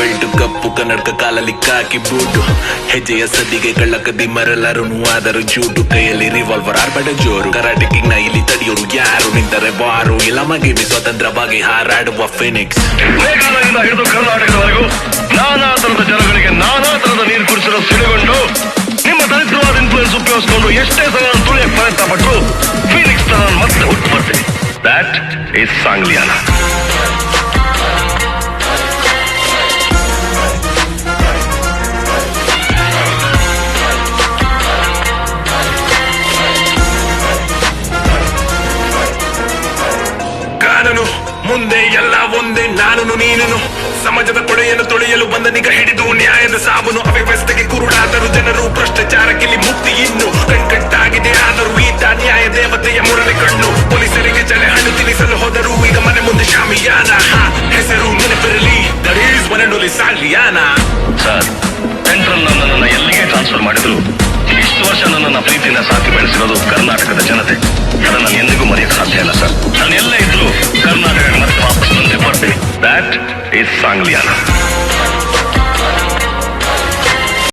Belt ಕಪ್ಪು ಕನ್ನಡಕ ಕಾಲಲ್ಲಿ ಕಾಕಿ boot ಹೆಜ್ಜೆಯ ಸದ್ದಿಗೆ ಕಳ್ಳಕದಿ ಮರೆಲ್ಲರೂ ಆದರೂ ಜೂಟು ಕೈಯಲ್ಲಿ ರಿವಾಲ್ವರ್ ಆರ್ಬಡ ಜೋರು ಕರಾಟೆ ಕಿಂಗ್ ನ ಇಲ್ಲಿ ತಡೆಯೋರು ಯಾರು ನಿಂತರೆ ಬಾರು ಇಲ್ಲ ಮಗಿವಿ ಸ್ವತಂತ್ರವಾಗಿ ಹಾರಾಡುವ ಫಿನಿಕ್ಸ್. ಮೇಘಾಲಯದಿಂದ ಹಿಡಿದು ಕರ್ನಾಟಕದವರೆಗೂ ನಾನಾ ತರದ ಜನಗಳಿಗೆ ನಾನಾ ತರದ ನೀರು ಕುಡಿಸಿರೋ ಸಿಡಿಗೊಂಡು ನಿಮ್ಮ ದರಿದ್ರವಾದ ಇನ್ಫ್ಲೂಯೆನ್ಸ್ ಉಪಯೋಗಿಸಿಕೊಂಡು ಎಷ್ಟೇ ಸಲ ತುಳಿಯಕ್ಕೆ ಪ್ರಯತ್ನ ಪಟ್ಟರು ಫೀನಿಕ್ಸ್ ತರ ಮತ್ತೆ ಹುಟ್ಟು ಬರ್ತೀನಿ. That is Sangliana. ಕಾನೂನು ಮುಂದೆ ಎಲ್ಲ ಒಂದೇ, ನಾನು ನೀನು ಸಮಾಜದ ಕೊಳೆಯನ್ನು ತೊಳೆಯಲು ಬಂದ ನಿಗ ಹಿಡಿದು ನ್ಯಾಯದ ಸಾಬುನು ಅವ್ಯವಸ್ಥೆಗೆ ಕುರುಡಾದರೂ ಜನರು ಭ್ರಷ್ಟಾಚಾರಕ್ಕಿಲ್ಲಿ ಮುಕ್ತಿ ಇನ್ನು ಕಣ್ಕಟ್ಟಾಗಿದೆ. ಆದರೂ ಈತ ನ್ಯಾಯ ದೇವತೆಯ ಮುರಳಿ ಕಣ್ಣು ಪೊಲೀಸರಿಗೆ ಜಲೆ ಹಣ್ಣು ತಿನ್ನಿಸಲು ಹೋದರು ಈಗ ಮನೆ ಮುಂದೆ ಶಾಮಿಯಾನ. ಹೆಸರು ನೆನಪಿರಲಿ, that is one and only Sangliana. Sir, central ನನ್ನನ್ನು ಎಲ್ಲಿಗೆ ಟ್ರಾನ್ಸ್ಫರ್ ಮಾಡಿದ್ರು ಇಷ್ಟು ವರ್ಷ ನನ್ನನ್ನು ಪ್ರೀತಿಯಿಂದ ಸಾಕಿ ಬೆಳೆಸಿರೋದು ಕರ್ನಾಟಕದ ಜನತೆ. ಅದನ್ನು ಎಂದಿಗೂ ಮರೆಯಕ್ಕೆ ಸಾಧ್ಯ